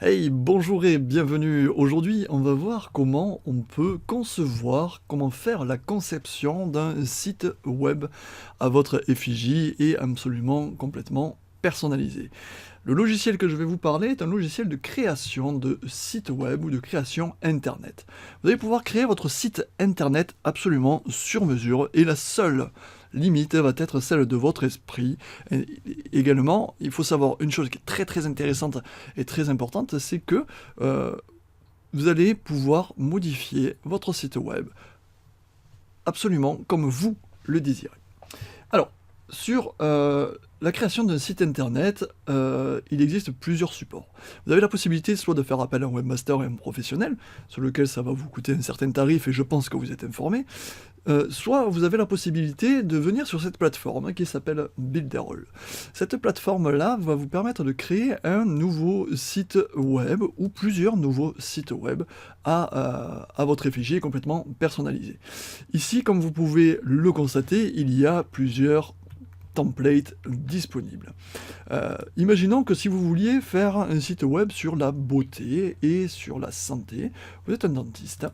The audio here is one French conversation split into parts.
Hey, bonjour et bienvenue. Aujourd'hui, on va voir comment on peut concevoir, comment faire la conception d'un site web à votre effigie et absolument complètement personnalisé. Le logiciel que je vais vous parler est un logiciel de création de site web ou de création internet. Vous allez pouvoir créer votre site internet absolument sur mesure et la seule limite va être celle de votre esprit. Et également, il faut savoir une chose qui est très intéressante et très importante, c'est que vous allez pouvoir modifier votre site web absolument comme vous le désirez. Alors, sur la création d'un site internet, il existe plusieurs supports. Vous avez la possibilité soit de faire appel à un webmaster et un professionnel, sur lequel ça va vous coûter un certain tarif et je pense que vous êtes informé, soit vous avez la possibilité de venir sur cette plateforme qui s'appelle Builderall. Cette plateforme-là va vous permettre de créer un nouveau site web ou plusieurs nouveaux sites web à votre effigie complètement personnalisé. Ici, comme vous pouvez le constater, il y a plusieurs templates disponibles. Imaginons que si vous vouliez faire un site web sur la beauté et sur la santé, vous êtes un dentiste.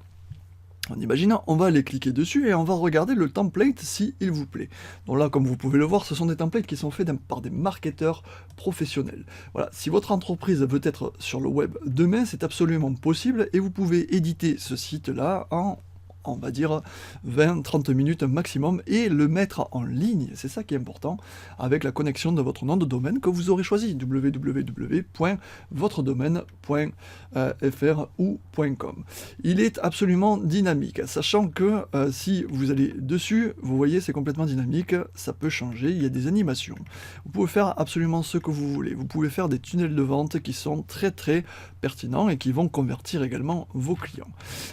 En imaginant, on va aller cliquer dessus et on va regarder le template si il vous plaît. Donc là, comme vous pouvez le voir, ce sont des templates qui sont faits par des marketeurs professionnels. Voilà, si votre entreprise veut être sur le web demain, c'est absolument possible et vous pouvez éditer ce site-là en on va dire 20-30 minutes maximum et le mettre en ligne, c'est ça qui est important, avec la connexion de votre nom de domaine que vous aurez choisi, www.votredomaine.fr ou .com. Il est absolument dynamique, sachant que si vous allez dessus, vous voyez c'est complètement dynamique, ça peut changer, il y a des animations. Vous pouvez faire absolument ce que vous voulez, vous pouvez faire des tunnels de vente qui sont très pertinents et qui vont convertir également vos clients.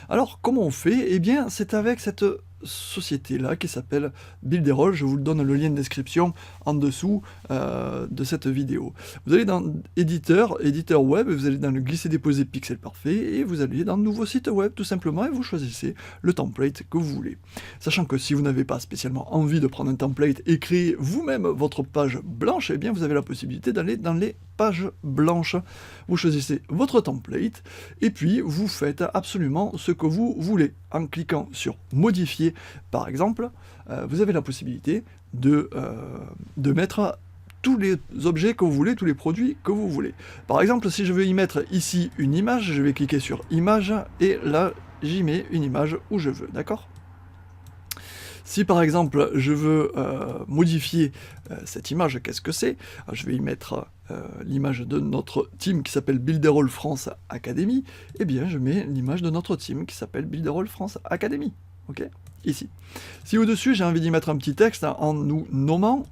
Alors comment on fait? Eh bien c'est avec cette société-là qui s'appelle Builderall. Je vous donne le lien de description en dessous de cette vidéo. Vous allez dans éditeur web, vous allez dans le glisser-déposer pixel parfait et vous allez dans nouveau site web tout simplement et vous choisissez le template que vous voulez. Sachant que si vous n'avez pas spécialement envie de prendre un template et créer vous-même votre page blanche, eh bien vous avez la possibilité d'aller dans les pages blanches. Vous choisissez votre template et puis vous faites absolument ce que vous voulez. En cliquant sur modifier par exemple, vous avez la possibilité de mettre tous les objets que vous voulez, tous les produits que vous voulez. Par exemple, si je veux y mettre ici une image, je vais cliquer sur image et là j'y mets une image où je veux, d'accord ? Si par exemple je veux modifier cette image, qu'est-ce que c'est? Je vais y mettre l'image de notre team qui s'appelle Builderall France Academy, et bien je mets l'image de notre team qui s'appelle Builderall France Academy. Ok, ici. Si au-dessus j'ai envie d'y mettre un petit texte en nous nommant,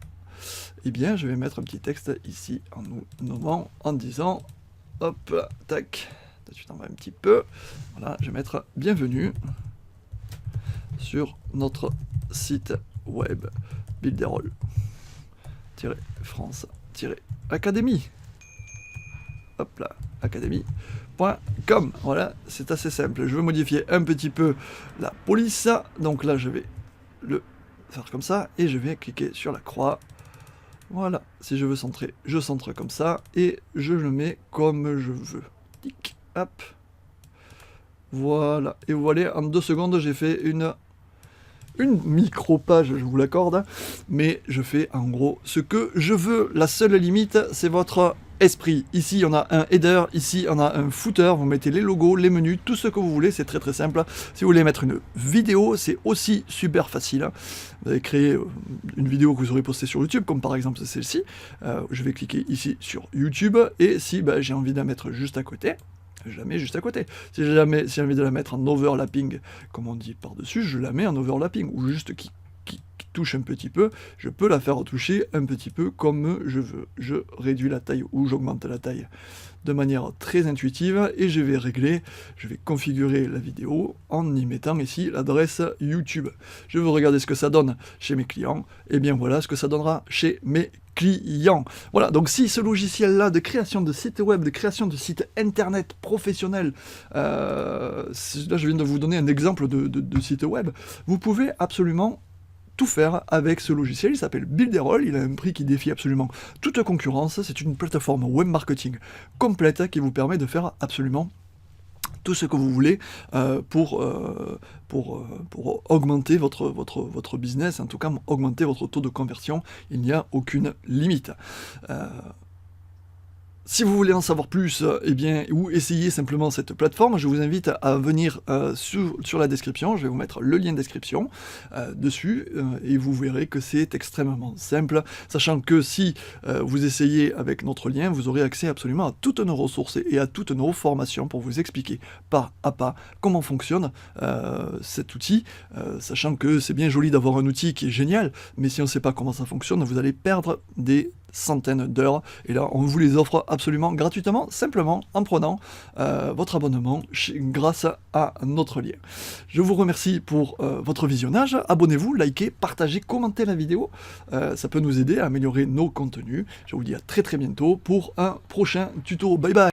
eh bien je vais mettre un petit texte ici en nous nommant, en disant, hop, tac, tu t'en vas un petit peu, voilà, je vais mettre bienvenue sur notre site web Builderall-France-Academy. Hop là, academy.com. Voilà, c'est assez simple. Je veux modifier un petit peu la police. Donc là, je vais le faire comme ça et je vais cliquer sur la croix. Voilà, si je veux centrer, je centre comme ça et je le mets comme je veux. Tic, hop. Voilà, et vous voyez, en 2 secondes, j'ai fait une micro-page, je vous l'accorde, mais je fais en gros ce que je veux. La seule limite, c'est votre esprit. Ici, on a un header, ici, on a un footer, vous mettez les logos, les menus, tout ce que vous voulez, c'est très simple. Si vous voulez mettre une vidéo, c'est aussi super facile. Vous allez créer une vidéo que vous aurez postée sur YouTube, comme par exemple celle-ci. Je vais cliquer ici sur YouTube, et si j'ai envie de la mettre juste à côté, je la mets juste à côté. Si j'ai envie de la mettre en overlapping, comme on dit par-dessus, je la mets en overlapping, ou juste qui touche un petit peu, je peux la faire toucher un petit peu comme je veux. Je réduis la taille ou j'augmente la taille de manière très intuitive et je vais configurer la vidéo en y mettant ici l'adresse YouTube. Je veux regarder ce que ça donne chez mes clients, et bien voilà ce que ça donnera chez mes clients. Voilà, donc si ce logiciel-là de création de site web, de création de site internet professionnel, là je viens de vous donner un exemple de site web, vous pouvez absolument tout faire avec ce logiciel. Il s'appelle Builderall, il a un prix qui défie absolument toute concurrence. C'est une plateforme web marketing complète qui vous permet de faire absolument tout ce que vous voulez pour augmenter votre business, en tout cas augmenter votre taux de conversion. Il n'y a aucune limite. Si vous voulez en savoir plus, ou essayer simplement cette plateforme, je vous invite à venir sur la description. Je vais vous mettre le lien de description dessus et vous verrez que c'est extrêmement simple, sachant que si vous essayez avec notre lien, vous aurez accès absolument à toutes nos ressources et à toutes nos formations pour vous expliquer pas à pas comment fonctionne cet outil, sachant que c'est bien joli d'avoir un outil qui est génial, mais si on ne sait pas comment ça fonctionne, vous allez perdre des centaines d'heures, et là on vous les offre absolument gratuitement, simplement en prenant votre abonnement grâce à notre lien. Je vous remercie pour votre visionnage, abonnez-vous, likez, partagez, commentez la vidéo, ça peut nous aider à améliorer nos contenus. Je vous dis à très bientôt pour un prochain tuto, bye bye.